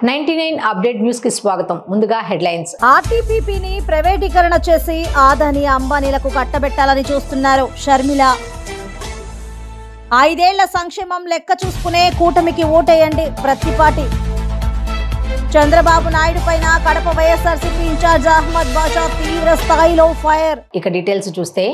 99 update news కి స్వాగతం. ముందుగా హెడ్లైన్స్. ఆర్టీపీపీని ప్రైవేటీకరణ చేసి ఆదాని అంబానీలకు కట్టబెట్టాలని చూస్తున్నారు షర్మిల. 5 ఏళ్ల సంక్షేమం లెక్క చూసుకునే కూటమికి ఓటేయండి ప్రతిపాటి. చంద్రబాబు నాయుడు పైన కడప వైఎస్ఆర్సీపీ ఇన్ఛార్జ్ అహ్మద్ బాషా తీవ్ర స్థాయిలో ఫైర్. ఇక డీటెయిల్స్ చూస్తే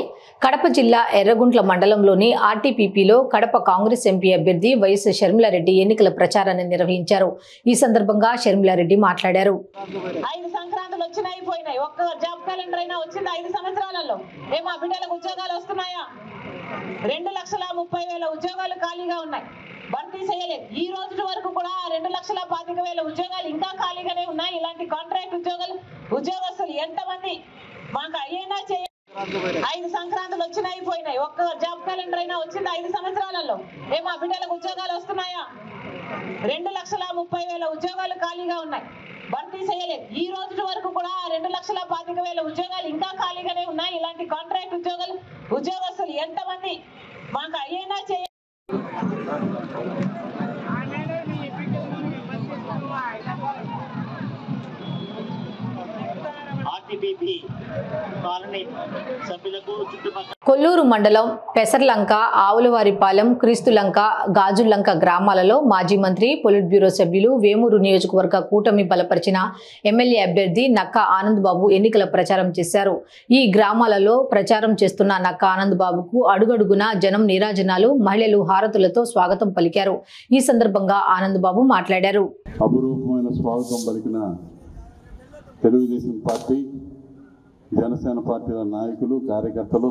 కడప జిల్లా ఎర్రగుంట్ల మండలంలోని ఆర్టీపీపీలో కడప కాంగ్రెస్ ఎంపీ అభ్యర్థి వైఎస్ షర్మిలారెడ్డి ఎన్నికల ప్రచారాన్ని నిర్వహించారు. ఈ సందర్భంగా షర్మిలారెడ్డి మాట్లాడారు. 5 సంక్రాంతులు వచ్చినాయి పోయినాయి. ఒక్క జాబ్ క్యాలెండర్ అయినా వచ్చింది 5 సంవత్సరాలలో? ఏమో బిడ్డలకు ఉద్యోగాలు వస్తున్నాయా? 2,30,000 ఉద్యోగాలు ఖాళీగా ఉన్నాయి, భర్తీ చేయలేదు. ఈ రోజు వరకు కూడా 2,25,000 ఉద్యోగాలు ఇంకా ఖాళీగానే ఉన్నాయి. ఇలాంటి కాంట్రాక్ట్ ఉద్యోగస్తులు ఎంతమంది మాకు అయ్యేనా చేయ 5 సంక్రాంతులు వచ్చినాయి పోయినాయి. ఒక్క జాబ్ క్యాలెండర్ అయినా వచ్చింది 5 సంవత్సరాలలో? ఏమో బిడ్డలకు ఉద్యోగాలు వస్తున్నాయా? 2,30,000 ఉద్యోగాలు ఖాళీగా ఉన్నాయి, భర్తీ చేయలేదు. ఈ రోజు వరకు కూడా 2,25,000 ఉద్యోగాలు ఇంకా ఖాళీగానే ఉన్నాయి. ఇలాంటి కాంట్రాక్ట్ ఉద్యోగస్తులు ఎంతమంది మాకు అయ్యేనా చేయ కొల్లూరు మండలం పెసర్లంక, ఆవులవారిపాలెం, క్రీస్తులంక, గాజుల్లంక గ్రామాలలో మాజీ మంత్రి, పొలిట్ బ్యూరో సభ్యులు, వేమూరు నియోజకవర్గ కూటమి బలపరిచిన ఎమ్మెల్యే అభ్యర్థి నక్కా ఆనంద్ బాబు ఎన్నికల ప్రచారం చేశారు. ఈ గ్రామాలలో ప్రచారం చేస్తున్న నక్కా ఆనంద్ బాబుకు అడుగడుగున జనం నీరాజనాలు, మహిళలు హారతులతో స్వాగతం పలికారు. ఈ సందర్భంగా ఆనంద్ బాబు మాట్లాడారు. అపురూపమైన స్వాగతం పలికిన తెలుగుదేశం పార్టీ, జనసేన పార్టీల నాయకులు, కార్యకర్తలు,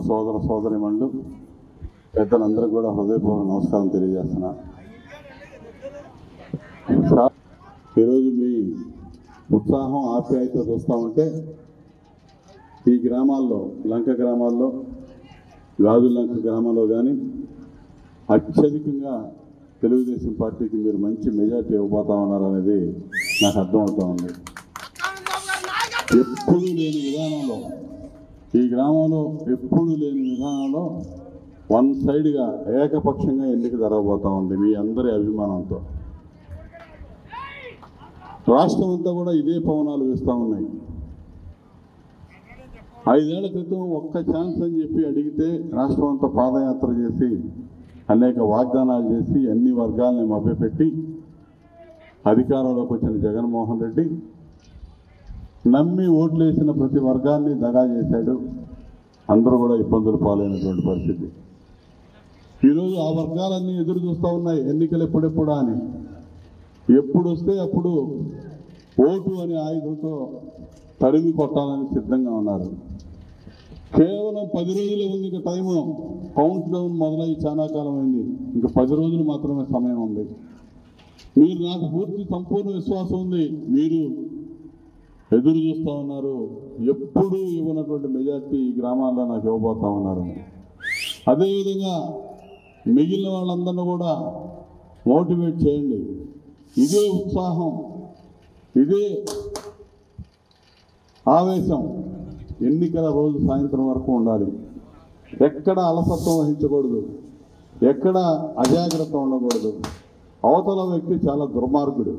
సోదరిమణులు, పెద్దలందరూ కూడా హృదయపూర్వక నమస్కారం తెలియజేస్తున్నా. ఈరోజు మీ ఉత్సాహం, ఆప్యాయత చూస్తూ ఉంటే ఈ గ్రామాల్లో, లంక గ్రామాల్లో, గాజులంక గ్రామంలో కానీ అత్యధికంగా తెలుగుదేశం పార్టీకి మీరు మంచి మెజార్టీ ఇవ్వబోతా ఉన్నారనేది నాకు అర్థమవుతా ఉంది. ఎప్పుడూ లేని విధానంలో, ఈ గ్రామంలో ఎప్పుడూ లేని విధానంలో వన్ సైడ్గా ఏకపక్షంగా ఎన్నిక జరగబోతా ఉంది మీ అందరి అభిమానంతో. రాష్ట్రం అంతా కూడా ఇదే పవనాలు వేస్తూ ఉన్నాయి. 5 ఏళ్ల క్రితం ఒక్క ఛాన్స్ అని చెప్పి అడిగితే రాష్ట్రం అంతా పాదయాత్ర చేసి అనేక వాగ్దానాలు చేసి అన్ని వర్గాలని మభ్యపెట్టి అధికారంలోకి వచ్చిన జగన్మోహన్ రెడ్డి నమ్మి ఓట్లు వేసిన ప్రతి వర్గాన్ని దగా చేశాడు. అందరూ కూడా ఇబ్బందులు పాలైనటువంటి పరిస్థితి. ఈరోజు ఆ వర్గాలన్నీ ఎదురు చూస్తూ ఉన్నాయి ఎన్నికలు ఎప్పుడెప్పుడా అని. ఎప్పుడు వస్తే అప్పుడు ఓటు అనే ఆయుధంతో తరిమి కొట్టాలని సిద్ధంగా ఉన్నారు. కేవలం 10 రోజులే ఉంది ఇంకా టైము. కౌంట్ డౌన్ మొదలై చాలా కాలం అయింది. ఇంకా 10 రోజులు మాత్రమే సమయం ఉంది. మీరు నాకు సంపూర్ణ విశ్వాసం ఉంది. మీరు ఎదురు చూస్తూ ఉన్నారు. ఎప్పుడూ ఇవ్వనటువంటి మెజార్టీ ఈ గ్రామాల్లో నాకు ఇవ్వబోతా ఉన్నారు. అదేవిధంగా మిగిలిన వాళ్ళందరినీ కూడా మోటివేట్ చేయండి. ఇదే ఉత్సాహం, ఇదే ఆవేశం ఎన్నికల రోజు సాయంత్రం వరకు ఉండాలి. ఎక్కడ అలసత్వం వహించకూడదు, ఎక్కడ అజాగ్రత్త ఉండకూడదు. అవతల వ్యక్తి చాలా దుర్మార్గుడు.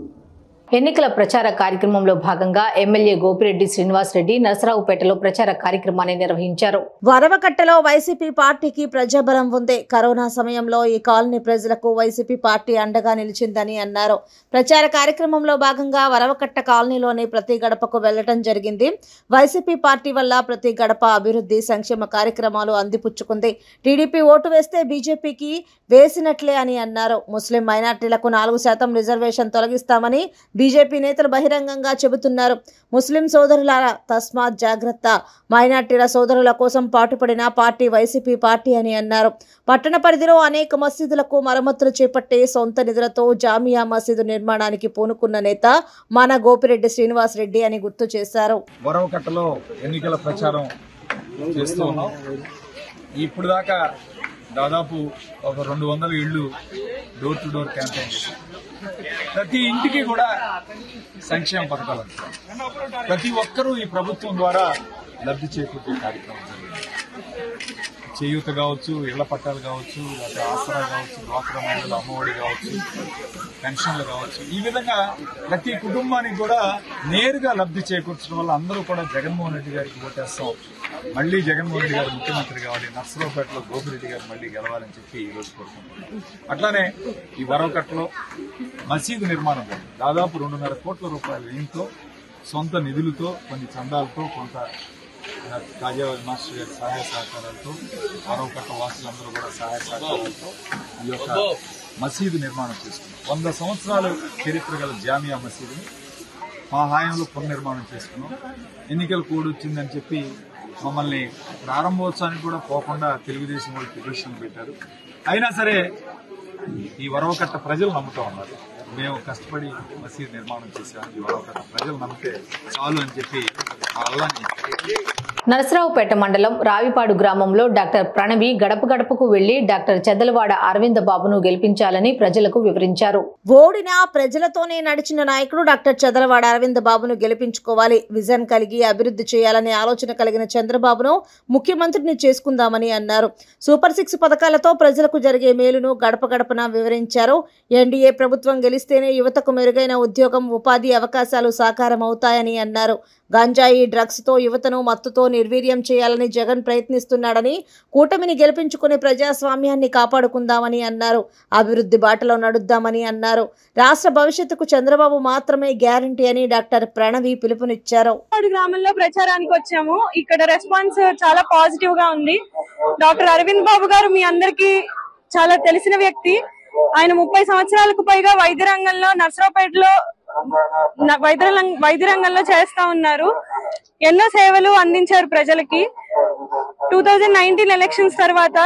ఎన్నికల ప్రచార కార్యక్రమంలో భాగంగా ఎమ్మెల్యే గోపిరెడ్డి శ్రీనివాస్ రెడ్డి నరసరావుపేటలో ప్రచార కార్యక్రమాన్ని నిర్వహించారు. వరవకట్టలో వైసీపీ పార్టీకి ప్రజాబలం ఉంది. కరోనా సమయంలో ఈ కాలనీ ప్రజలకు వైసీపీ పార్టీ అండగా నిలిచిందని అన్నారు. ప్రచార కార్యక్రమంలో భాగంగా వరవకట్ట కాలనీలోని ప్రతి గడపకు వెళ్లడం జరిగింది. వైసీపీ పార్టీ వల్ల ప్రతి గడప అభివృద్ధి, సంక్షేమ కార్యక్రమాలు అందిపుచ్చుకుంది. టీడీపీ ఓటు వేస్తే బీజేపీకి వేసినట్లే అని అన్నారు. ముస్లిం మైనార్టీలకు 4% రిజర్వేషన్ తొలగిస్తామని బీజేపీ నేతలు బహిరంగంగా చెబుతున్నారు. ముస్లిం సోదరులారా తస్మాత్ జాగ్రత్త. మైనార్టీల సోదరుల కోసం పాటుపడిన పార్టీ వైసీపీ పార్టీ అని అన్నారు. పట్టణ పరిధిలో అనేక మసీదులకు మరమ్మతులు చేపట్టే సొంత నిధులతో జామియా మసీదు నిర్మాణానికి పూనుకున్న నేత మన గోపిరెడ్డి శ్రీనివాస్ రెడ్డి అని గుర్తు చేశారు. వరవకట్టలో ఎన్నికల ప్రచారం చేస్తూ ఉన్నాం. ఇప్పుడు దాకా దాదాపు ఒక 200 ఇళ్లు డోర్ టు డోర్ క్యాంపెయిన్, ప్రతి ఇంటికి కూడా సంక్షేమ పథకాలు, ప్రతి ఒక్కరూ ఈ ప్రభుత్వం ద్వారా లబ్ధి చేకూర్చే కార్యక్రమం జరిగింది. చేయూత కావచ్చు, ఇళ్ల పట్టాలు కావచ్చు, లేకపోతే ఆసరా కావచ్చు, డ్వాక్రా మహిళల అమ్మఒడి కావచ్చు, పెన్షన్లు కావచ్చు, ఈ విధంగా ప్రతి కుటుంబానికి కూడా నేరుగా లబ్ధి చేకూర్చడం వల్ల అందరూ కూడా జగన్మోహన్ రెడ్డి గారికి ఓటేస్తాం, మళ్లీ జగన్మోహన్ రెడ్డి గారు ముఖ్యమంత్రి కావాలి, నర్సరావుపేటలో గోపిరెడ్డి గారు మళ్లీ గెలవాలని చెప్పి ఈ రోజు కోరుకుంటున్నాం. అట్లానే ఈ వరవకట్టలో మసీదు నిర్మాణం దాదాపు 2.5 కోట్ల రూపాయల వ్యయంతో, సొంత నిధులతో, కొన్ని చందాలతో, కొంత కాజావాజీ మాస్టర్ గారి సహాయ సహకారాలతో, వరవకట్ట వాసులందరూ కూడా సహాయ సహకారాలతో ఈ యొక్క మసీదు నిర్మాణం చేసుకున్నాం. 100 సంవత్సరాలు చరిత్ర గల జామియా మసీదుని మా హాయంలో పునర్నిర్మాణం చేసుకున్నాం. ఎన్నికల కోడ్ వచ్చిందని చెప్పి మమ్మల్ని ప్రారంభోత్సవానికి కూడా పోకుండా తెలుగుదేశం వాళ్ళు పిటిషన్ పెట్టారు. అయినా సరే ఈ వరవకట్ట ప్రజలు నమ్ముతూ ఉన్నారు. మేము కష్టపడి మసీదు నిర్మాణం చేశాము, ఈ వరవకట్ట ప్రజలు నమ్మితే చాలు అని చెప్పి అల్లాని. నరసరావుపేట మండలం రావిపాడు గ్రామంలో డాక్టర్ ప్రణవి గడప గడపకు వెళ్లి డాక్టర్ చెద్దలవాడ అరవింద బాబును గెలిపించాలని ప్రజలకు వివరించారు. ఓడినా ప్రజలతోనే నడిచిన నాయకుడు డాక్టర్ చెద్దలవాడ అరవింద బాబును గెలిపించుకోవాలి, విజన్ కలిగి అభివృద్ధి చేయాలనే ఆలోచన కలిగిన చంద్రబాబును ముఖ్యమంత్రిని చేసుకుందామని అన్నారు. సూపర్ 6 పథకాలతో ప్రజలకు జరిగే మేలును గడప గడపన వివరించారు. ఎన్డీఏ ప్రభుత్వం గెలిస్తేనే యువతకు మెరుగైన ఉద్యోగం, ఉపాధి అవకాశాలు సాకారం అవుతాయని అన్నారు. గంజాయి, డ్రగ్స్ తో యువతను మత్తుతో నిర్వీర్యం చేయాలని జగన్ ప్రయత్నిస్తున్నాడని, కూటమిని గెలిపించుకుని ప్రజాస్వామ్యాన్ని కాపాడుకుందామని అన్నారు. అభివృద్ధి బాటలో నడుద్దామని అన్నారు. రాష్ట్ర భవిష్యత్తుకు చంద్రబాబు మాత్రమే గ్యారంటీ అని డాక్టర్ ప్రణవి పిలుపునిచ్చారు. గ్రామంలో ప్రచారానికి వచ్చాము. ఇక్కడ రెస్పాన్స్ చాలా పాజిటివ్ గా ఉంది. డాక్టర్ అరవింద్ బాబు గారు మీ అందరికీ చాలా తెలిసిన వ్యక్తి. ఆయన 30 సంవత్సరాలకు పైగా వైద్య రంగంలో, నర్సరావుపేటలో వైద్య రంగంలో చేస్తా ఉన్నారు. ఎన్నో సేవలు అందించారు ప్రజలకి. 2019 ఎలక్షన్స్ తర్వాత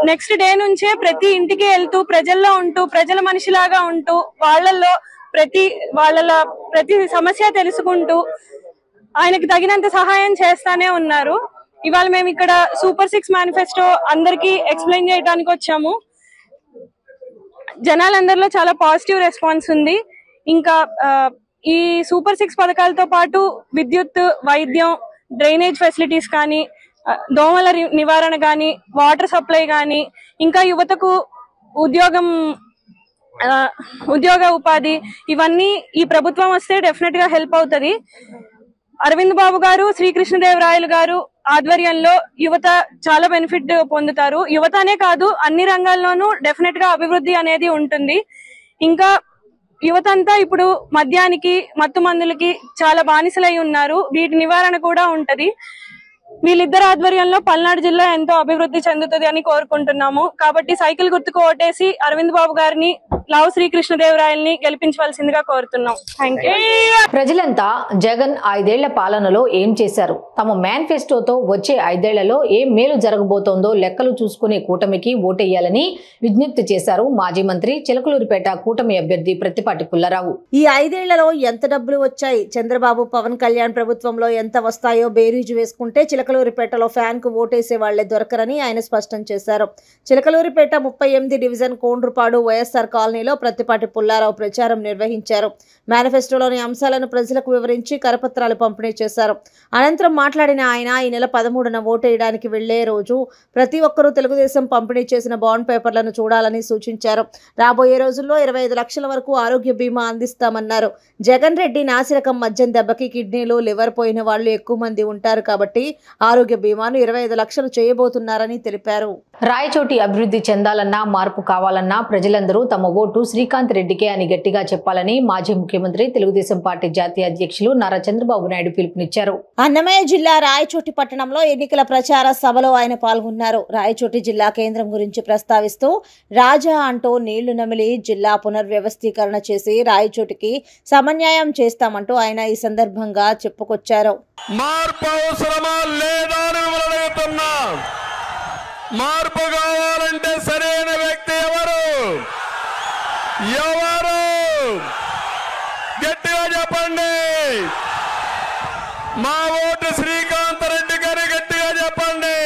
నెక్స్ట్ డే నుంచే ప్రతి ఇంటికి వెళ్తూ, ప్రజల్లో ఉంటూ, ప్రజల మనిషిలాగా ఉంటూ, వాళ్ళ ప్రతి సమస్య తెలుసుకుంటూ ఆయనకు తగినంత సహాయం చేస్తానే ఉన్నారు. ఇవాళ మేము ఇక్కడ సూపర్ 6 మేనిఫెస్టో అందరికీ ఎక్స్ప్లెయిన్ చేయడానికి వచ్చాము. జనాలందరిలో చాలా పాజిటివ్ రెస్పాన్స్ ఉంది. ఇంకా ఈ సూపర్ 6 పథకాలతో పాటు విద్యుత్, వైద్యం, డ్రైనేజ్ ఫెసిలిటీస్ కానీ, దోమల నివారణ కానీ, వాటర్ సప్లై కానీ, ఇంకా యువతకు ఉద్యోగ ఉపాధి, ఇవన్నీ ఈ ప్రభుత్వం వస్తే డెఫినెట్ గా హెల్ప్ అవుతుంది. అరవింద్ బాబు గారు, శ్రీకృష్ణదేవరాయలు గారు ఆధ్వర్యంలో యువత చాలా బెనిఫిట్ పొందుతారు. యువత అనే కాదు, అన్ని రంగాల్లోనూ డెఫినెట్ గా అభివృద్ధి అనేది ఉంటుంది. ఇంకా యువత అంతా ఇప్పుడు మద్యానికి, మత్తు మందులకి చాలా బానిసలై ఉన్నారు. వీటి నివారణ కూడా ఉంటది. వీళ్ళిద్దరు ఆధ్వర్యంలో పల్నాడు జిల్లా ఎంతో అభివృద్ధి చెందుతుంది అని కోరుకుంటున్నాము. కాబట్టి సైకిల్ గుర్తుకు ఓటేసి అరవింద్ బాబు గారిని, లావు శ్రీకృష్ణదేవరాయల్ని గెలిపించవలసిందిగా కోరుతున్నాం. Thank you. ప్రజలంతా జగన్ 5 ఏళ్ల పాలనలో ఏం చేశారు, తమ మేనిఫెస్టోతో వచ్చే 5 ఏళ్లలో ఏం మేలు జరగబోతోందో లెక్కలు చూసుకునే కూటమికి ఓటేయాలని విజ్ఞప్తి చేశారు మాజీ మంత్రి, చిలకలూరిపేట కూటమి అభ్యర్థి ప్రత్తిపాటి పుల్లారావు. ఈ 5 ఏళ్లలో ఎంత డబ్బులు వచ్చాయి, చంద్రబాబు, పవన్ కళ్యాణ్ ప్రభుత్వంలో ఎంత వస్తాయో బేరీజు వేసుకుంటే చిలకలూరిపేటలో ఫ్యాన్ కు ఓటేసే వాళ్లే దొరకరని ఆయన స్పష్టం చేశారు. చిలకలూరిపేట 38 డివిజన్ కోండ్రుపాడు వైఎస్ఆర్ కాలనీలో ప్రత్తిపాటి పుల్లారావు ప్రచారం నిర్వహించారు. మేనిఫెస్టోలోని అంశాలను ప్రజలకు వివరించి కరపత్రాలు పంపిణీ చేశారు. అనంతరం మాట్లాడిన ఆయన, ఈ నెల 13న ఓటేయడానికి వెళ్లే రోజు ప్రతి ఒక్కరూ తెలుగుదేశం పంపిణీ చేసిన బాండ్ పేపర్లను చూడాలని సూచించారు. రాబోయే రోజుల్లో 25 లక్షల వరకు ఆరోగ్య బీమా అందిస్తామన్నారు. జగన్ రెడ్డి నాసిరకం మద్యం దెబ్బకి కిడ్నీలు, లివర్ పోయిన వాళ్లు ఎక్కువ మంది ఉంటారు కాబట్టి ఆరోగ్య బీమాను 25 లక్షలు చేయబోతున్నారని తెలిపారు. రాయచోటి అభివృద్ధి చెందాలన్నా, మార్పు కావాలన్నా ప్రజలందరూ తమ ఓటు శ్రీకాంత్ రెడ్డికే అని గట్టిగా చెప్పాలని మాజీ ముఖ్యమంత్రి, తెలుగుదేశం పార్టీ జాతీయ అధ్యక్షులు నారా చంద్రబాబు నాయుడు పిలుపునిచ్చారు. అన్నమయ్య జిల్లా రాయచోటి పట్టణంలో ఎన్నికల ప్రచార సభలో ఆయన పాల్గొన్నారు. రాయచోటి జిల్లా కేంద్రం గురించి ప్రస్తావిస్తూ రాజా అంటూ నీళ్లు నమిలి జిల్లా పునర్వ్యవస్థీకరణ చేసి రాయచోటికి సమన్యాయం చేస్తామంటూ ఆయన ఈ సందర్భంగా చెప్పుకొచ్చారు. మార్పు అవసరమా లేదా అని అడుగుతున్నా. మార్పు కావాలంటే సరైన వ్యక్తి ఎవరు గట్టిగా చెప్పండి. మా ఓటు శ్రీకాంత్ రెడ్డి గారు, గట్టిగా చెప్పండి.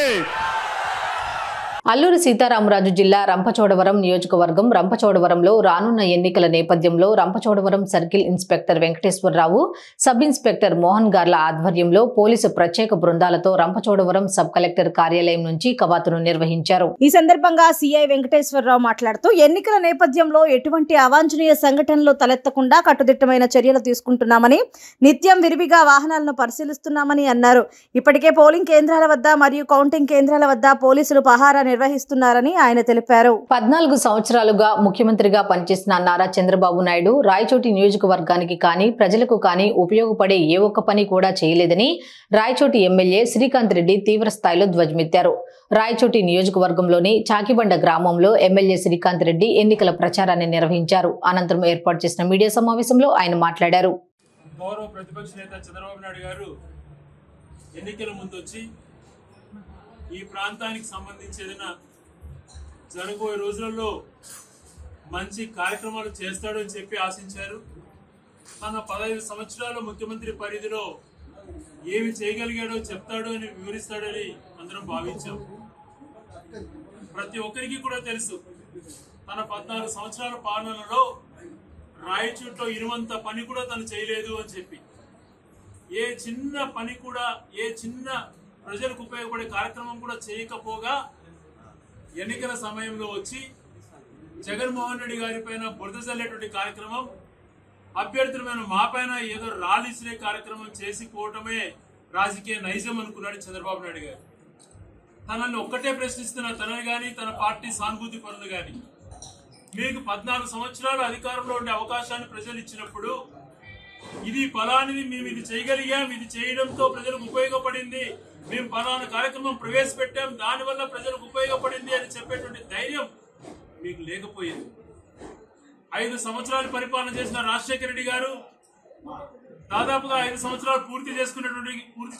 అల్లూరి సీతారామరాజు జిల్లా రంపచోడవరం నియోజకవర్గం రంపచోడవరంలో రానున్న ఎన్నికల నేపథ్యంలో Rampachodavaram circle inspector Venkateswararao, sub inspector Mohan గార్ల ఆధ్వర్యంలో పోలీసు ప్రత్యేక బృందాలతో రంపచోడవరం సబ్ కలెక్టర్ కార్యాలయం నుంచి కవాతును నిర్వహించారు. ఈ సందర్భంగా సిఐ వెంకటేశ్వరరావు మాట్లాడుతూ ఎన్నికల నేపథ్యంలో ఎటువంటి అవాంఛనీయ సంఘటనలు తలెత్తకుండా కట్టుదిట్టమైన చర్యలు తీసుకుంటున్నామని, నిత్యం విరివిగా వాహనాలను పరిశీలిస్తున్నామని అన్నారు. ఇప్పటికే పోలింగ్ కేంద్రాల వద్ద మరియు కౌంటింగ్ కేంద్రాల వద్ద పోలీసులు పహారా నిర్వహిస్తున్నారని ఆయన తెలిపారు. 14 సంవత్సరాలుగా ముఖ్యమంత్రిగా పనిచేసిన నారా చంద్రబాబు నాయుడు రాయచోటి నియోజకవర్గానికి కానీ ప్రజలకు కానీ ఉపయోగపడే ఏ ఒక్క పని కూడా చేయలేదని రాయచోటి ఎమ్మెల్యే శ్రీకాంత్ రెడ్డి తీవ్ర స్థాయిలో ధ్వజమెత్తారు. రాయచోటి నియోజకవర్గంలోని చాకిబండ గ్రామంలో ఎమ్మెల్యే శ్రీకాంత్ రెడ్డి ఎన్నికల ప్రచారాన్ని నిర్వహించారు. అనంతరం ఏర్పాటు చేసిన మీడియా సమావేశంలో ఆయన మాట్లాడారు. గౌరవ ప్రతిపక్ష నేత చంద్రబాబు నాయుడు గారు ఎన్నికల ముందు వచ్చి ఈ ప్రాంతానికి సంబంధించి ఏదైనా జరగబోయే రోజులలో మంచి కార్యక్రమాలు చేస్తాడు అని చెప్పి ఆశించారు. తన 15 సంవత్సరాల ముఖ్యమంత్రి పరిధిలో ఏమి చేయగలిగాడో చెప్తాడు అని వివరిస్తాడని అందరం భావించాం. ప్రతి ఒక్కరికి కూడా తెలుసు తన 14 సంవత్సరాల పాలనలో రాయచూట్లో ఇరువంత పని కూడా తను చేయలేదు అని చెప్పి, ఏ చిన్న పని కూడా, ఏ చిన్న ప్రజలకు ఉపయోగపడే కార్యక్రమం కూడా చేయకపోగా ఎన్నికల సమయంలో వచ్చి జగన్మోహన్ రెడ్డి గారి పైన బురద చల్లేటువంటి కార్యక్రమం, అభ్యర్థులమైన మా పైన ఏదో రాలిసినే కార్యక్రమం చేసి పోవటమే రాజకీయ నైజం అనుకున్నాడు చంద్రబాబు నాయుడు గారు. తనని ఒక్కటే ప్రశ్నిస్తున్న తనని కానీ తన పార్టీ సానుభూతి పనులు కానీ, మీకు 14 సంవత్సరాలు అధికారంలో ఉండే అవకాశాన్ని ప్రజలు ఇచ్చినప్పుడు ఇది ఫలానిది, మేము ఇది చేయగలిగాం, ఇది చేయడంతో ప్రజలకు ఉపయోగపడింది, మేము ఫలానా కార్యక్రమం ప్రవేశపెట్టాం, దానివల్ల ప్రజలకు ఉపయోగపడింది అని చెప్పేటువంటి ధైర్యం మీకు లేకపోయింది. 5 సంవత్సరాలు పరిపాలన చేసిన రాజశేఖర రెడ్డి గారు దాదాపుగా 5 సంవత్సరాలు పూర్తి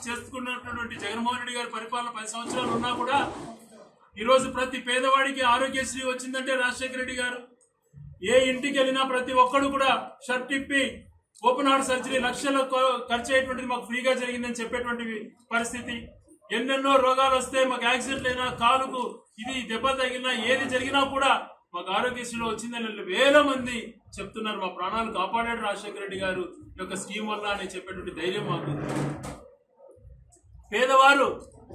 చేసుకున్నటువంటి జగన్మోహన్ రెడ్డి గారి పరిపాలన 10 సంవత్సరాలు ఉన్నా కూడా ఈరోజు ప్రతి పేదవాడికి ఆరోగ్యశ్రీ వచ్చిందంటే రాజశేఖర రెడ్డి గారు. ఏ ఇంటికి వెళ్ళినా ప్రతి ఒక్కడు కూడా షర్ట్ ఇప్పి ఓపెన్ హార్ట్ సర్జరీ లక్షలు ఖర్చు అయ్యేటువంటిది మాకు ఫ్రీగా జరిగిందని చెప్పేటువంటి పరిస్థితి. ఎన్నెన్నో రోగాలు వస్తే, మాకు యాక్సిడెంట్లు అయినా, కాలుకు ఇది దెబ్బ తగిలినా, ఏది జరిగినా కూడా మాకు ఆరోగ్యశ్రీలో వచ్చిందని వేల మంది చెప్తున్నారు. మా ప్రాణాలు కాపాడాడు రాజశేఖర రెడ్డి గారు యొక్క స్కీమ్ వల్ల అని చెప్పేటువంటి ధైర్యం మాకు. పేదవారు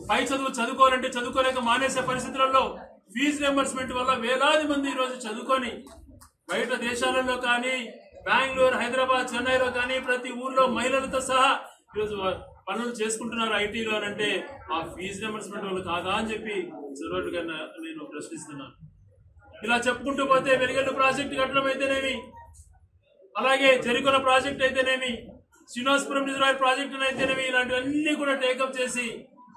పై చదువుకోవాలంటే చదువుకోలేక మానేసే పరిస్థితులలో ఫీజు రియంబర్స్మెంట్ వల్ల వేలాది మంది ఈరోజు చదువుకొని బయట దేశాలలో కానీ, బెంగళూరు, హైదరాబాద్, చెన్నైలో కానీ ప్రతి ఊర్లో మహిళలతో సహా ఈరోజు పనులు చేసుకుంటున్నారు ఐటీలో. అంటే ఆ ఫీజు రియంబర్స్మెంట్ వల్ల కాదా అని చెప్పి చదువుగా నేను ప్రశ్నిస్తున్నాను. ఇలా చెప్పుకుంటూ పోతే వెలిగల్లు ప్రాజెక్టు కట్టడం అయితేనేమి, అలాగే జరికొల ప్రాజెక్ట్ అయితేనేమి, శ్రీనివాసపురం రిజర్వాయర్ ప్రాజెక్టులు అయితేనేమి, ఇలాంటివన్నీ కూడా టేకప్ చేసి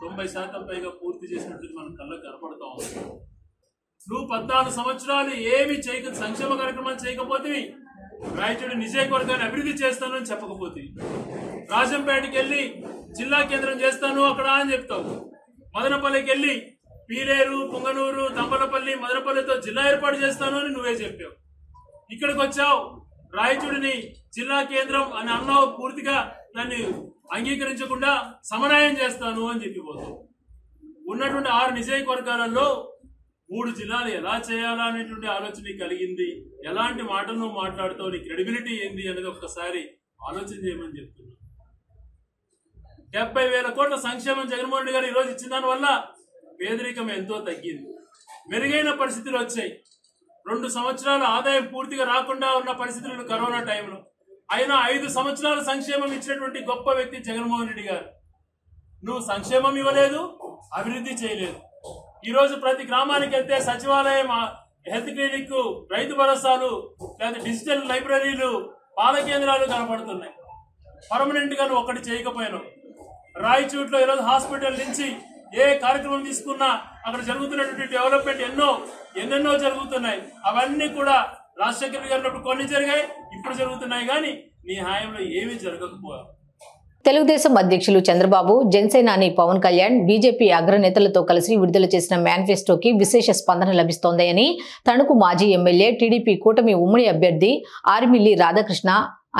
90% పైగా పూర్తి చేసినట్టు మన కళ్ళకు కనపడతా ఉంది. నువ్వు 14 సంవత్సరాలు ఏమి సంక్షేమ కార్యక్రమాలు చేయకపోతే, రాయచోటి నియోజకవర్గాన్ని అభివృద్ధి చేస్తాను అని చెప్పకపోతే, రాజంపేటకి వెళ్ళి జిల్లా కేంద్రం చేస్తాను అక్కడ అని చెప్తావు, మదనపల్లికి వెళ్ళి పీలేరు, పుంగనూరు, తంబలపల్లి, మదనపల్లితో జిల్లా ఏర్పాటు చేస్తాను అని నువ్వే చెప్పావు. ఇక్కడికి వచ్చావు, రాయచూడిని జిల్లా కేంద్రం అని అన్నావు, పూర్తిగా దాన్ని అంగీకరించకుండా సమన్వయం చేస్తాను అని చెప్పిపోతావు. ఉన్నటువంటి 6 నియోజకవర్గాలలో 3 జిల్లాలు ఎలా చేయాలా అనేటువంటి ఆలోచన కలిగింది. ఎలాంటి మాటలు నువ్వు మాట్లాడుతావు, నీ క్రెడిబిలిటీ ఏంది అనేది ఒక్కసారి ఆలోచన చేయమని చెప్తున్నా. 70,000 కోట్ల సంక్షేమం జగన్మోహన్ రెడ్డి గారు ఈరోజు ఇచ్చిన దాని వల్ల పేదరికం ఎంతో తగ్గింది, మెరుగైన పరిస్థితులు వచ్చాయి. 2 సంవత్సరాల ఆదాయం పూర్తిగా రాకుండా ఉన్న పరిస్థితులు కరోనా టైంలో అయినా 5 సంవత్సరాల సంక్షేమం ఇచ్చినటువంటి గొప్ప వ్యక్తి జగన్మోహన్ రెడ్డి గారు. నువ్వు సంక్షేమం ఇవ్వలేదు, అభివృద్ధి చేయలేదు. ఈరోజు ప్రతి గ్రామానికి వెళ్తే సచివాలయం, హెల్త్ క్లినిక్, రైతు భరోసాలు, లేదా డిజిటల్ లైబ్రరీలు, పాల కేంద్రాలు కనపడుతున్నాయి. పర్మనెంట్ గా నువ్వు ఒకటి చేయకపోయినావు. రాయచూట్లో ఈరోజు హాస్పిటల్ నుంచి ఏ కార్యక్రమం తీసుకున్నా అక్కడ జరుగుతున్నటువంటి డెవలప్మెంట్ ఎన్నెన్నో జరుగుతున్నాయి. అవన్నీ కూడా రాజశేఖర గారు కొన్ని జరిగాయి, ఇప్పుడు జరుగుతున్నాయి, కానీ నీ హాయంలో ఏమీ జరగకపోయా. తెలుగుదేశం అధ్యక్షులు చంద్రబాబు, జనసేనాని పవన్ కళ్యాణ్, బీజేపీ అగ్రనేతలతో కలిసి విడుదల చేసిన మేనిఫెస్టోకి విశేష స్పందన లభిస్తోందని తణుకు మాజీ ఎమ్మెల్యే, టీడీపీ కూటమి ఉమ్మడి అభ్యర్థి ఆర్మిల్లి రాధాకృష్ణ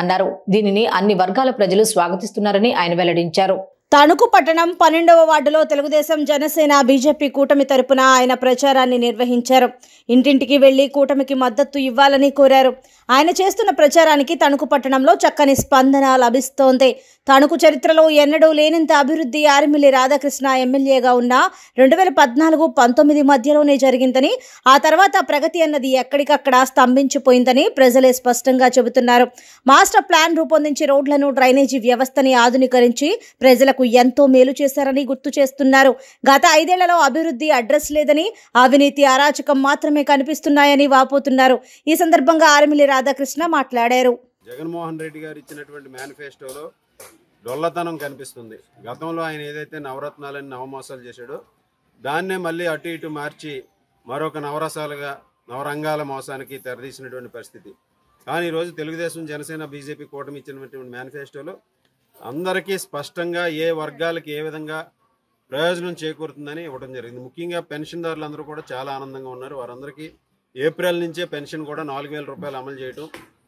అన్నారు. దీనిని అన్ని వర్గాల ప్రజలు స్వాగతిస్తున్నారని ఆయన వెల్లడించారు. తణుకు పట్టణం 12వ వార్డులో తెలుగుదేశం జనసేన బీజేపీ కూటమి తరపున ఆయన ప్రచారాన్ని నిర్వహించారు. ఇంటింటికి వెళ్లి కూటమికి మద్దతు ఇవ్వాలని కోరారు. ఆయన చేస్తున్న ప్రచారానికి తణుకు పట్టణంలో చక్కని స్పందన లభిస్తోంది. తణుకు చరిత్రలో ఎన్నడూ లేనంత అభివృద్ధి ఆర్మిల్లి రాధాకృష్ణ ఎమ్మెల్యేగా ఉన్న 2014-19 మధ్యలోనే జరిగిందని, ఆ తర్వాత ప్రగతి అన్నది ఎక్కడికక్కడ స్తంభించిపోయిందని ప్రజలే స్పష్టంగా చెబుతున్నారు. మాస్టర్ ప్లాన్ రూపొందించి రోడ్లను, డ్రైనేజీ వ్యవస్థని ఆధునీకరించి ప్రజలకు ఎంతో మేలు చేశారని గుర్తు చేస్తున్నారు. గత 5 ఏళ్లలో అభివృద్ధి అడ్రస్ లేదని, అవినీతి అరాచకం మాత్రమే కనిపిస్తున్నాయని వాపోతున్నారు. ఈ సందర్భంగా ఆర్మిల్లి రాధాకృష్ణ మాట్లాడారు. జగన్మోహన్ రెడ్డి గారు ఇచ్చినటువంటి మేనిఫెస్టోలో డొల్లతనం కనిపిస్తుంది. గతంలో ఆయన ఏదైతే నవరత్నాలని నవమోసాలు చేశాడో దాన్నే మళ్ళీ అటు ఇటు మార్చి మరొక నవరంగాల మోసానికి తెరదీసినటువంటి పరిస్థితి. కానీ ఈరోజు తెలుగుదేశం జనసేన బీజేపీ కూటమి ఇచ్చినటువంటి మేనిఫెస్టోలో అందరికీ స్పష్టంగా ఏ వర్గాలకి ఏ విధంగా ప్రయోజనం చేకూరుతుందని ఇవ్వడం జరిగింది. ముఖ్యంగా పెన్షన్దారులందరూ కూడా చాలా ఆనందంగా ఉన్నారు. వారందరికీ ఏప్రిల్ నుంచే పెన్షన్ కూడా 4,000 రూపాయలు అమలు చేయటం,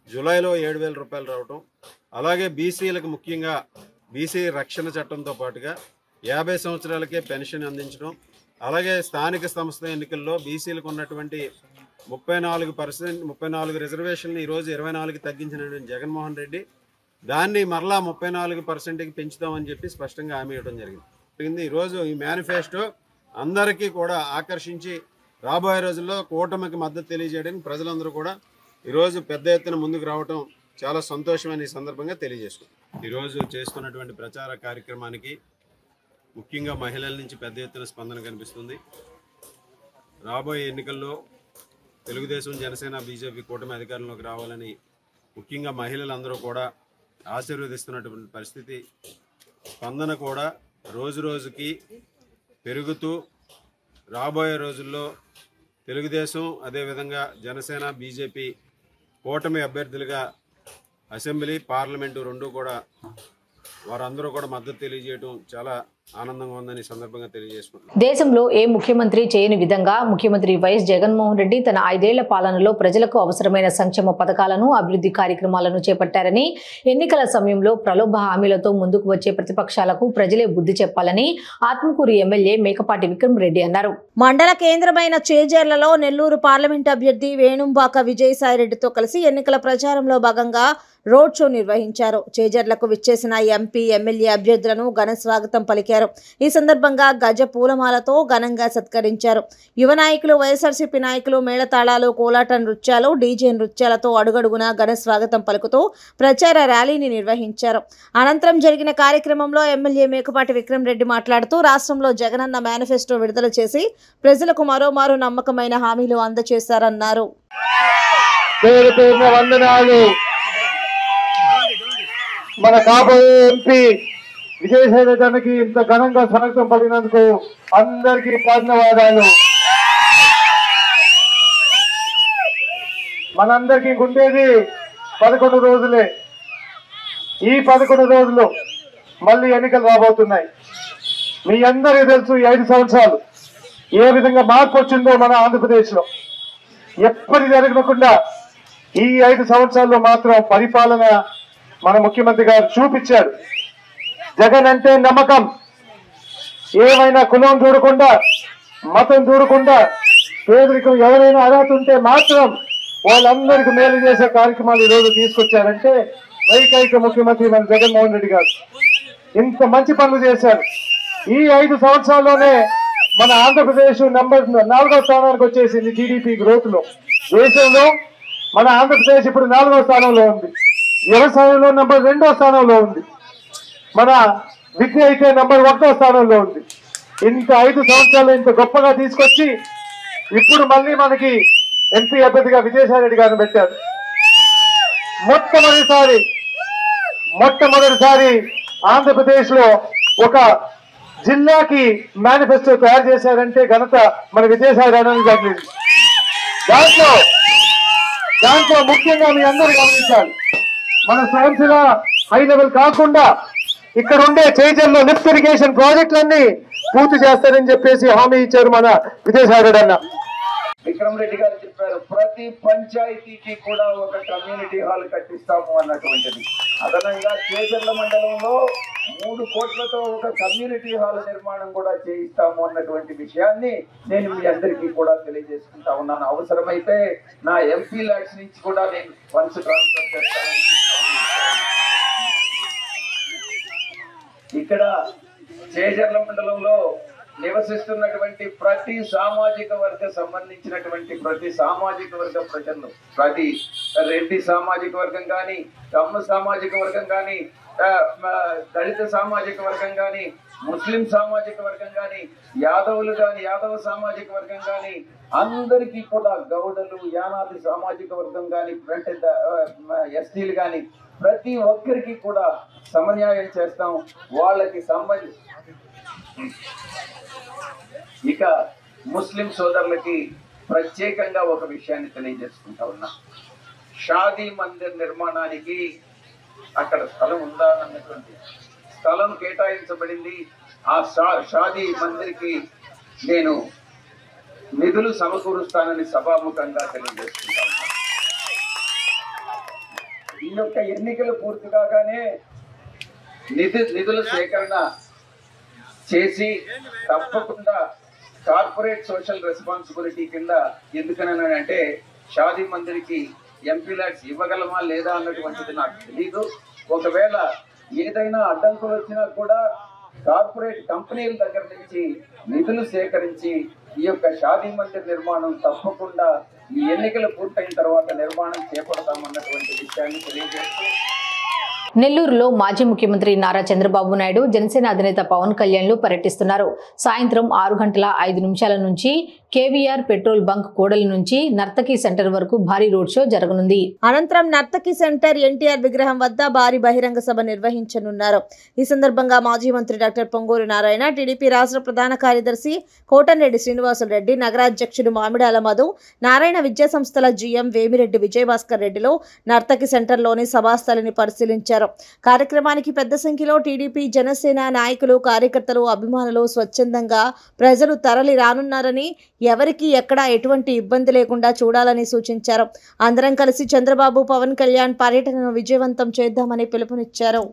జూలైలో 7,000 రూపాయలు రావటం, అలాగే బీసీలకు ముఖ్యంగా బీసీ రక్షణ చట్టంతో పాటుగా 50 సంవత్సరాలకే పెన్షన్ అందించడం, అలాగే స్థానిక సంస్థ ఎన్నికల్లో బీసీలకు ఉన్నటువంటి 34% రిజర్వేషన్లు ఈరోజు 24కి తగ్గించినటువంటి జగన్మోహన్ రెడ్డి దాన్ని మరలా 34%కి పెంచుతామని చెప్పి స్పష్టంగా హామీ ఇవ్వడం జరిగింది. ఈరోజు ఈ మేనిఫెస్టో అందరికీ కూడా ఆకర్షించి రాబోయే రోజుల్లో కూటమికి మద్దతు తెలియజేయడానికి ప్రజలందరూ కూడా ఈరోజు పెద్ద ఎత్తున ముందుకు రావడం చాలా సంతోషమైన ఈ సందర్భంగా తెలియజేసుకుంటాం. ఈరోజు చేస్తున్నటువంటి ప్రచార కార్యక్రమానికి ముఖ్యంగా మహిళల నుంచి పెద్ద ఎత్తున స్పందన కనిపిస్తుంది. రాబోయే ఎన్నికల్లో తెలుగుదేశం జనసేన బీజేపీ కూటమి అధికారంలోకి రావాలని ముఖ్యంగా మహిళలందరూ కూడా ఆశీర్వదిస్తున్నటువంటి పరిస్థితి. స్పందన కూడా రోజు రోజుకి పెరుగుతూ రాబోయే రోజుల్లో తెలుగుదేశం అదేవిధంగా జనసేన బీజేపీ కూటమి అభ్యర్థులుగా అసెంబ్లీ పార్లమెంటు రెండు కూడా వారందరూ కూడా మద్దతు తెలియజేయడం చాలా ఆనందంగా ఉందని సందర్భంగా తెలియజేసుకుంటున్నాం. దేశంలో ఏ ముఖ్యమంత్రి చేయని విధంగా ముఖ్యమంత్రి వైఎస్ జగన్మోహన్ రెడ్డి తన 5 ఏళ్ల పాలనలో ప్రజలకు అవసరమైన సంక్షేమ పథకాలను, అభివృద్ధి కార్యక్రమాలను చేపట్టారని, ఎన్నికల సమయంలో ప్రలోభ హామీలతో ముందుకు వచ్చే ప్రతిపక్షాలకు ప్రజలే బుద్ధి చెప్పాలని ఆత్మకూరు ఎమ్మెల్యే మేకపాటి విక్రమ్ రెడ్డి అన్నారు. మండల కేంద్రమైన చేజర్లలో నెల్లూరు పార్లమెంట్ అభ్యర్థి వేణుంబాక విజయసాయిరెడ్డితో కలిసి ఎన్నికల ప్రచారంలో భాగంగా రోడ్ షో నిర్వహించారు. చేజర్లకు విచ్చేసిన ఎంపీ, ఎమ్మెల్యే అభ్యర్థులను ఘన స్వాగతం పలికారు. ఈ సందర్భంగా గజ పూలమాలతో ఘనంగా సత్కరించారు. యువ నాయకులు, వైఎస్ఆర్సీపీ నాయకులు మేళతాళాలు, కోలాట నృత్యాలు, డీజే నృత్యాలతో అడుగడుగున ఘన స్వాగతం పలుకుతూ ప్రచార ర్యాలీని నిర్వహించారు. అనంతరం జరిగిన కార్యక్రమంలో ఎమ్మెల్యే మేకపాటి విక్రమ్ రెడ్డి మాట్లాడుతూ రాష్ట్రంలో జగనన్న మేనిఫెస్టో విడుదల చేసి ప్రజలకు మరోమారు నమ్మకమైన హామీలు అందజేశారన్నారు. మన కాబోయే ఎంపీ విజయసాయిరెడ్డికి ఇంత ఘనంగా స్వాగతం పలికినందుకు అందరికీ ధన్యవాదాలు. మనందరికీ ఉండేది 11 రోజులే. ఈ 11 రోజులు మళ్ళీ ఎన్నికలు రాబోతున్నాయి. మీ అందరికీ తెలుసు ఈ 5 సంవత్సరాలు ఏ విధంగా మార్పు వచ్చిందో మన ఆంధ్రప్రదేశ్లో. ఎప్పటి జరగకుండా ఈ 5 సంవత్సరాల్లో మాత్రం పరిపాలన మన ముఖ్యమంత్రి గారు చూపించాడు. జగన్ అంటే నమ్మకం. ఏమైనా కులం చూడకుండా, మతం చూడకుండా, పేదరికం ఎవరైనా అర్హత ఉంటే మాత్రం వాళ్ళందరికీ మేలు చేసే కార్యక్రమాలు ఈరోజు తీసుకొచ్చారంటే ఏకైక ముఖ్యమంత్రి మన జగన్మోహన్ రెడ్డి గారు. ఇంత మంచి పనులు చేశారు. ఈ 5 సంవత్సరాల్లోనే మన ఆంధ్రప్రదేశ్ నంబర్ 4వ స్థానానికి వచ్చేసింది టీడీపీ గ్రోత్ లో. దేశంలో మన ఆంధ్రప్రదేశ్ ఇప్పుడు 4వ స్థానంలో ఉంది. వ్యవసాయంలో నంబర్ 2వ స్థానంలో ఉంది. మన విద్య అయితే నంబర్ 1వ స్థానంలో ఉంది. ఇంత 5 సంవత్సరాలు ఇంత గొప్పగా తీసుకొచ్చి ఇప్పుడు మళ్ళీ మనకి ఎంపీ అభ్యర్థిగా విజయసాయిరెడ్డి గారిని పెట్టారు. మొట్టమొదటిసారి ఆంధ్రప్రదేశ్ లో ఒక జిల్లాకి మేనిఫెస్టో తయారు చేశారంటే ఘనత మన విజయసాయిరెడ్డి గారికి. దాంట్లో ముఖ్యంగా మీ అందరూ గమనించాలి. మన సంస్థల హై లెవెల్ కాకుండా ఇక్కడ ఉండే చేజర్లో లిఫ్ట్ ఇరిగేషన్ ప్రాజెక్టులన్నీ పూర్తి చేస్తారని చెప్పేసి హామీ ఇచ్చారు మన విజయసాయిరెడ్డి అన్న. విక్రమ్ రెడ్డి గారు చెప్పారు, ప్రతి పంచాయతీకి కూడా ఒక కమ్యూనిటీ హాల్ కట్టిస్తాము అన్నటువంటిది. అదనంగా చేజర్ల మండలంలో 3 కోట్లతో ఒక కమ్యూనిటీ హాల్ నిర్మాణం కూడా చేయిస్తాము అన్నటువంటి విషయాన్ని నేను మీ అందరికీ కూడా తెలియజేసుకుంటా ఉన్నాను. అవసరమైతే నా ఎంపీ ల్యాక్స్ నుంచి కూడా నేను ఫండ్స్ ట్రాన్స్ఫర్ చేస్తాను. ఇక్కడ చేజర్ల మండలంలో నివసిస్తున్నటువంటి ప్రతి సామాజిక వర్గ సంబంధించినటువంటి ప్రతి సామాజిక వర్గ ప్రజలు, ప్రతి రెడ్డి సామాజిక వర్గం కానీ, కమ్మ సామాజిక వర్గం కానీ, దళిత సామాజిక వర్గం కానీ, ముస్లిం సామాజిక వర్గం కానీ, యాదవులు కానీ, యాదవ సామాజిక వర్గం కానీ, అందరికీ కూడా గౌడలు, యానాది సామాజిక వర్గం కానీ, ఎస్టీలు కానీ ప్రతి ఒక్కరికి కూడా సమన్యాయం చేస్తాం. వాళ్ళకి ఇక ముస్లిం సోదరులకి ప్రత్యేకంగా ఒక విషయాన్ని తెలియజేసుకుంటా ఉన్నా. షాదీ మందిర్ నిర్మాణానికి అక్కడ స్థలం ఉందా అన్నటువంటి స్థలం కేటాయించబడింది. ఆ షాదీ మందిర్కి నేను నిధులు సమకూరుస్తానని సభాముఖంగా తెలియజేసుకుంటా ఉన్నా. ఈ యొక్క ఎన్నికలు పూర్తి కాగానే నిధుల సేకరణ చేసి తప్పకుండా కార్పొరేట్ సోషల్ రెస్పాన్సిబిలిటీ కింద, ఎందుకనంటే షాదీ మందిర్కి ఎంపీ ల్యాక్స్ ఇవ్వగలమా లేదా అన్నటువంటిది నాకు తెలీదు. ఒకవేళ ఏదైనా అడ్డంకులు వచ్చినా కూడా కార్పొరేట్ కంపెనీల దగ్గర నుంచి నిధులు సేకరించి ఈ యొక్క షాదీ మందిర్ నిర్మాణం తప్పకుండా ఈ ఎన్నికలు పూర్తయిన తర్వాత నిర్మాణం చేపడతామన్నటువంటి విషయాన్ని తెలియజేస్తూ, నెల్లూరులో మాజీ ముఖ్యమంత్రి నారా చంద్రబాబు నాయుడు, జనసేన అధినేత పవన్ కళ్యాణ్లు పర్యటిస్తున్నారు. సాయంత్రం 6:05 నుంచి కేవీఆర్ పెట్రోల్ బంక్ కూడలి నుంచి నర్తకి సెంటర్ వరకు భారీ రోడ్ షో జరగనుంది. అనంతరం నర్తకి సెంటర్ ఎన్టీఆర్ విగ్రహం వద్ద భారీ బహిరంగ సభ నిర్వహించనున్నారు. ఈ సందర్భంగా మాజీ మంత్రి డాక్టర్ పొంగూరు నారాయణ, టీడీపీ రాష్ట్ర ప్రధాన కార్యదర్శి కోటంరెడ్డి శ్రీనివాసులరెడ్డి, నగరాధ్యక్షుడు మామిడాల మధు, నారాయణ విద్యా సంస్థల జీఎం వేమిరెడ్డి విజయభాస్కర్ రెడ్డిలో నర్తకి సెంటర్లోని సభాస్థలిని పరిశీలించారు. కార్యక్రమానికి పెద్ద సంఖ్యలో టీడీపీ, జనసేన నాయకులు, కార్యకర్తలు, అభిమానులు స్వచ్ఛందంగా ప్రజలు తరలి రానున్నారని, ఎవరికి ఎక్కడ ఎటువంటి ఇబ్బంది లేకుండా చూడాలని సూచించారు. అందరం కలిసి చంద్రబాబు, పవన్ కళ్యాణ్ పర్యటనను విజయవంతం చేద్దామని పిలుపునిచ్చారు.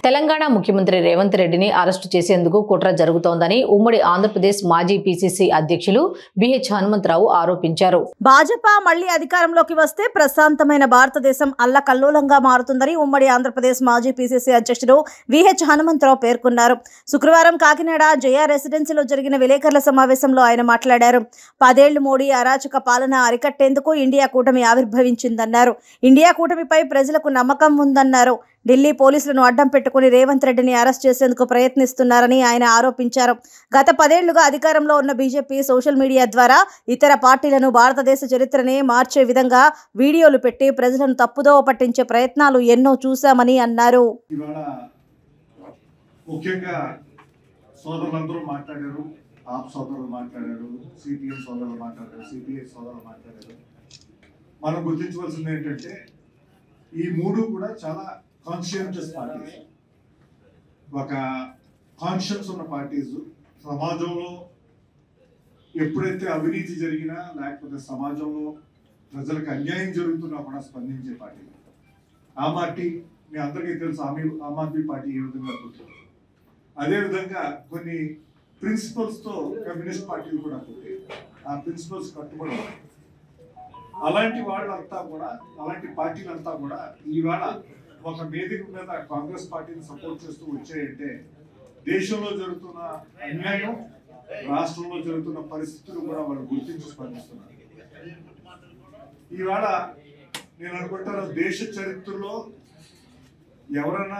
తెలంగాణ ముఖ్యమంత్రి రేవంత్ రెడ్డిని అరెస్టు చేసేందుకు కుట్ర జరుగుతోందని ఉమ్మడి ఆంధ్రప్రదేశ్ మాజీ పీసీసీ అధ్యక్షులు బిహెచ్ హనుమంతరావు ఆరోపించారు. భాజపా మళ్లీ అధికారంలోకి వస్తే ప్రశాంతమైన భారతదేశం అల్లకల్లోలంగా మారుతుందని ఉమ్మడి ఆంధ్రప్రదేశ్ మాజీ పీసీసీ అధ్యక్షుడు విహెచ్ హనుమంతరావు పేర్కొన్నారు. శుక్రవారం కాకినాడ జయ రెసిడెన్సీలో జరిగిన విలేకరుల సమావేశంలో ఆయన మాట్లాడారు. 10 ఏళ్లు మోడీ అరాచక పాలన అరికట్టేందుకు ఇండియా కూటమి ఆవిర్భవించిందన్నారు. ఇండియా కూటమిపై ప్రజలకు నమ్మకం ఉందన్నారు. ఢిల్లీ పోలీసులను అడ్డం పెట్టుకుని రేవంత్ రెడ్డిని అరెస్ట్ చేసేందుకు ప్రయత్నిస్తున్నారని ఆయన ఆరోపించారు. గత 10 ఏళ్లుగా అధికారంలో ఉన్న బీజేపీ సోషల్ మీడియా ద్వారా ఇతర పార్టీలను భారతదేశ చరిత్రనే మార్చే విధంగా వీడియోలు పెట్టి ప్రజలను తప్పుదోవ పట్టించే ప్రయత్నాలు ఎన్నో చూశామని అన్నారు. ముఖ్యంగా సోదరులందరూ మాట్లాడారు, ఆప్ సోదరులు మాట్లాడారు, సిపిఎం సోదరులు మాట్లాడారు, సిపిఐ సోదరులు మాట్లాడారు. మనం గుర్తించవలసింది ఏంటంటే ఈ మూడు కూడా చాలా కాన్షియస్ పార్టీస్, ఒక కాన్షియన్స్ ఉన్న పార్టీస్. సమాజంలో ఎప్పుడైతే అవినీతి జరిగినా లేకపోతే సమాజంలో ప్రజలకు అన్యాయం జరుగుతున్నా కూడా స్పందించే పార్టీ. ఆ పార్టీ మీ అందరికీ తెలుసు ఆమ్ ఆద్మీ పార్టీ ఏ విధంగా పుట్టింది. అదేవిధంగా కొన్ని ప్రిన్సిపల్స్తో కమ్యూనిస్ట్ పార్టీలు కూడా పుట్టి ఆ ప్రిన్సిపల్స్ కట్టుబడి అలాంటి వాళ్ళంతా కూడా అలాంటి పార్టీలంతా కూడా ఈవేళ ఒక వేదిక మీద కాంగ్రెస్ పార్టీని సపోర్ట్ చేస్తూ వచ్చాయంటే దేశంలో జరుగుతున్న అన్యాయం, రాష్ట్రంలో జరుగుతున్న పరిస్థితులు కూడా వాళ్ళు గుర్తించి స్పందిస్తున్నారు. ఈవేళ నేను అనుకుంటాను దేశ చరిత్రలో ఎవరైనా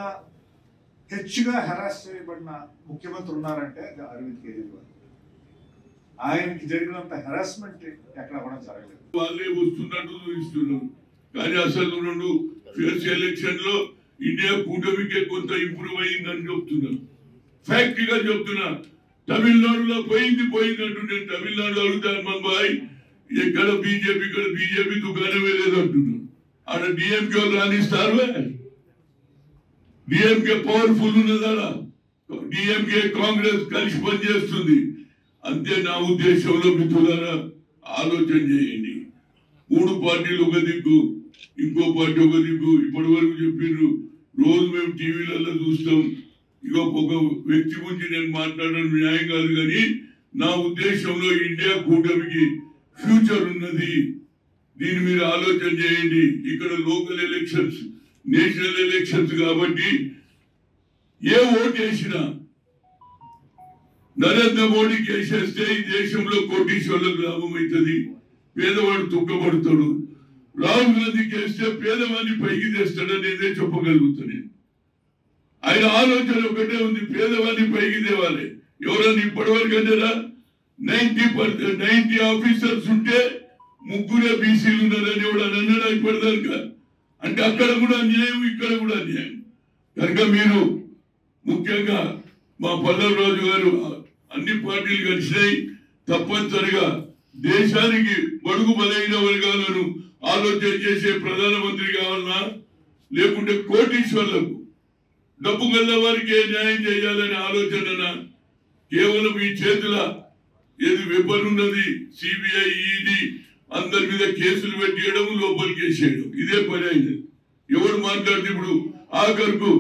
హెచ్చుగా హెరాస్ చేయబడిన ముఖ్యమంత్రి ఉన్నారంటే అరవింద్ కేజ్రీవాల్. ఆయనకి జరిగినంత హెరాస్మెంట్ ఎక్కడ కూడా జరగలేదు. వాళ్ళే వస్తున్నట్టు చూపిస్తున్నారు. కానీ అసలు రెండు ఫేస్ ఎలక్షన్ లో ఇండియా కూటమికే కొంత ఇంప్రూవ్ అయిందని చెప్తున్నారు. ఫ్యాక్ట్ గా చెప్తున్నా. తమిళనాడులో పోయిందంటూ నేను తమిళనాడు అడుగుతాను ముంబాయి ఎక్కడ బీజేపీ దుకాణమే లేదు అంటున్నాను. ఆడ డిఎంకే వాళ్ళు రాణిస్తారు. డిఎంకే పవర్ఫుల్ ఉన్నదా? డిఎంకే కాంగ్రెస్ కలిసి పనిచేస్తుంది. అంతే నా ఉద్దేశంలో మిత్రులారా ఆలోచన చేయండి. 3 పార్టీలు ఒక దిక్కు, ఇంకో పార్టీ ఒక దిక్కు. ఇప్పటి వరకు చెప్పిండ్రు, రోజు మేము టీవీలలో చూస్తాం. ఇక ఒక వ్యక్తి గురించి నేను మాట్లాడడం న్యాయం కాదు, కానీ నా ఉద్దేశంలో ఇండియా కూటమికి ఫ్యూచర్ ఉన్నది. దీని మీద ఆలోచన చేయండి. ఇక్కడ లోకల్ ఎలక్షన్స్, నేషనల్ ఎలక్షన్స్ కాబట్టి ఏ ఓటు వేసినా నరేంద్ర మోడీకి వేసేస్తే ఈ దేశంలో కోటీశ్వర్లకు లాభం అవుతుంది, పేదవాడు తుక్కబడతాడు. రాహుల్ గాంధీకి వేస్తే పేదవాడిని పైకి తెస్తాడని నేనే చెప్పగలుగుతాను. ఆయన ఆలోచన ఒకటే ఉంది, పేదవాడిని పైకి తేవాలి. ఎవరన్నా ఇప్పటి వరకు అంటారా 90 ఆఫీసర్స్ ఉంటే 3 బీసీలు ఉన్నారని ఎవడు అన్నాడా ఇప్పటిదాకా? అంటే అక్కడ కూడా అన్యాయం, ఇక్కడ కూడా అన్యాయం. కనుక మీరు ముఖ్యంగా మా పల్లవరాజు గారు అన్ని పార్టీలు కలిసినాయి. తప్పనిసరిగా దేశానికి బడుగు బలైన వర్గాలను ఆలోచన చేసే ప్రధానమంత్రి కావాలన్నా, లేకుంటే కోటీశ్వర్లకు డబ్బు గల్ల వారికి న్యాయం చేయాలనే ఆలోచన కేవలం ఈ చేతుల ఏది వెపన్ ఉన్నది, సిబిఐ ఈడీ అందరి మీద కేసులు పెట్టేయడం, లోపలికి వేసేయడం, ఇదే పని అయింది. ఎవరు మాట్లాడితే ఇప్పుడు ఆఖరుకు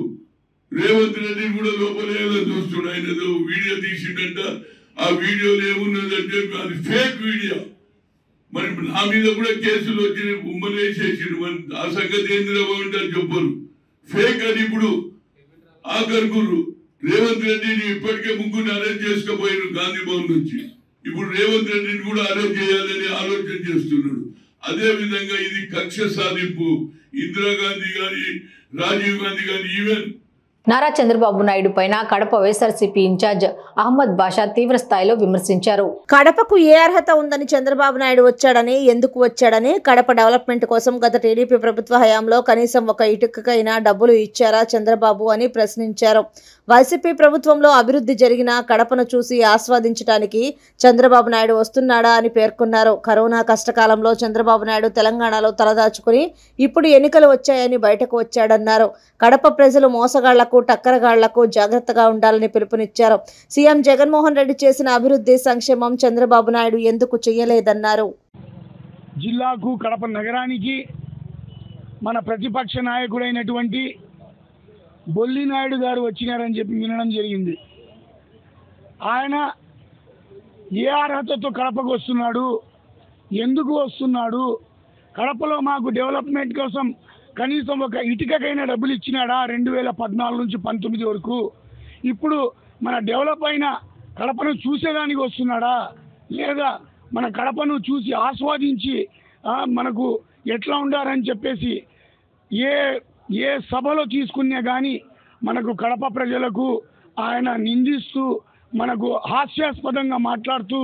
రేవంత్ రెడ్డిని కూడా లోపలేయాలని చూస్తున్నాడు. ఆయన ఏదో వీడియో తీసిండంట. ఆ వీడియోలో ఏమున్నదంటే అది ఫేక్ వీడియో. మరి నా మీద కూడా కేసులు వచ్చి ఉమ్మలు వేసేసిండు. మరి ఆ సంగతి ఏందిరా బాగుంటారు చెప్పరు. ఫేక్ అని ఇప్పుడు ఆఖరుకు రేవంత్ రెడ్డిని ఇప్పటికే 3 అరెస్ట్ చేసుకుపోయారు గాంధీ భవన్ నుంచి. ఇప్పుడు రేవంత్ రెడ్డిని కూడా అరెస్ట్ చేయాలని ఆలోచన చేస్తున్నాడు. అదే విధంగా ఇది కక్ష సాధింపు. ఇందిరాగాంధీ గాని, రాజీవ్ గాంధీ గాని, ఈవెన్ నారా చంద్రబాబు నాయుడు పైన కడప వైఎస్ఆర్సీపీ ఇన్ఛార్జ్ అహ్మద్ బాషా తీవ్ర స్థాయిలో విమర్శించారు. కడపకు ఏ అర్హత ఉందని చంద్రబాబు నాయుడు వచ్చాడని, ఎందుకు వచ్చాడని, కడప డెవలప్మెంట్ కోసం గత టీడీపీ ప్రభుత్వ హయాంలో కనీసం ఒక ఇటుకకైనా డబ్బులు ఇచ్చారా చంద్రబాబు అని ప్రశ్నించారు. వైసీపీ ప్రభుత్వంలో అభివృద్ధి జరిగిన కడపను చూసి ఆస్వాదించడానికి చంద్రబాబు నాయుడు వస్తున్నాడా అని పేర్కొన్నారు. కరోనా కష్టకాలంలో చంద్రబాబు నాయుడు తెలంగాణలో తలదాచుకుని ఇప్పుడు ఎన్నికలు వచ్చాయని బయటకు వచ్చాడన్నారు. కడప ప్రజలు మోసగాళ్లకు, టక్కరగాళ్లకు జాగ్రత్తగా ఉండాలని పిలుపునిచ్చారు. సీఎం జగన్మోహన్ రెడ్డి చేసిన అభివృద్ధి సంక్షేమం చంద్రబాబు నాయుడు ఎందుకు చేయలేదన్నారు. జిల్లాకు, కడప నగరానికి మన ప్రతిపక్ష నాయకుడైనటువంటి బొల్లి నాయుడు గారు వచ్చినారని చెప్పి వినడం జరిగింది. ఆయన ఏ అర్హతతో కడపకు వస్తున్నాడు, ఎందుకు వస్తున్నాడు, కడపలో మాకు డెవలప్మెంట్ కోసం కనీసం ఒక ఇటుకకైనా డబ్బులు ఇచ్చినాడా 2014 నుంచి 19 వరకు? ఇప్పుడు మన డెవలప్ అయిన కడపను చూసేదానికి వస్తున్నాడా, లేదా మన కడపను చూసి ఆస్వాదించి మనకు ఎట్లా ఉండారని చెప్పేసి ఏ సభలో తీసుకున్నా కానీ మనకు కడప ప్రజలకు ఆయన నిందిస్తూ, మనకు హాస్యాస్పదంగా మాట్లాడుతూ,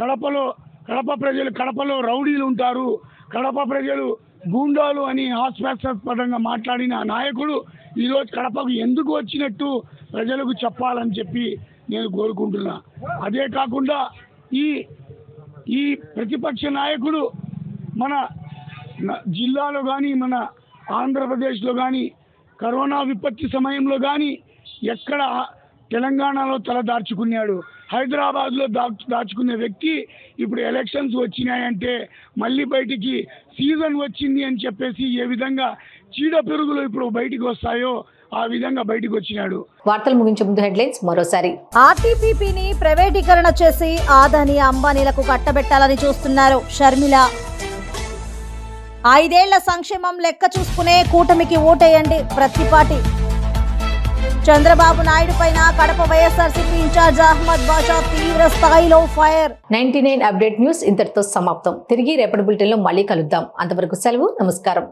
కడపలో రౌడీలు ఉంటారు, కడప ప్రజలు గూండాలు అని హాస్యాస్పదంగా మాట్లాడిన నాయకుడు ఈరోజు కడపకు ఎందుకు వచ్చినట్టు ప్రజలకు చెప్పాలని చెప్పి నేను కోరుకుంటున్నా. అదే కాకుండా ఈ ప్రతిపక్ష నాయకుడు మన జిల్లాలో కానీ, మన ఆంధ్రప్రదేశ్లో కానీ, కరోనా విపత్తి సమయంలో కానీ ఎక్కడ తెలంగాణలో తల దాచుకున్నాడు. హైదరాబాద్లో దాచుకునే వ్యక్తి ఇప్పుడు ఎలక్షన్స్ వచ్చినాయంటే మళ్ళీ బయటికి సీజన్ వచ్చింది అని చెప్పేసి ఏ విధంగా చీడ పెరుగులు ఇప్పుడు బయటికి వస్తాయో ఆ విధంగా బయటికి వచ్చినాడు. వార్తలు ముగించే ముందు హెడ్లైన్స్ మరోసారి. ఆర్టీపీపీని ప్రైవేటీకరణ చేసి ఆదాని అంబానీలకు కట్టబెట్టాలని చూస్తున్నారు షర్మిల. 5 ఏళ్ల సంక్షేమం లెక్క చూసుకునే కూటమికి ఓటేయండి ప్రతిపాటి. చంద్రబాబు నాయుడు పైన కడప వైఎస్ఆర్సీపీ ఇన్ఛార్జ్ అహ్మద్ బాషా తీవ్ర స్థాయిలో ఫైర్. 99 అప్డేట్ న్యూస్ ఇంతటితో సమాప్తం. తిరిగి రేపటి బులెటిన్లో మళ్ళీ కలుద్దాం. అంతవరకు సెలవు. నమస్కారం.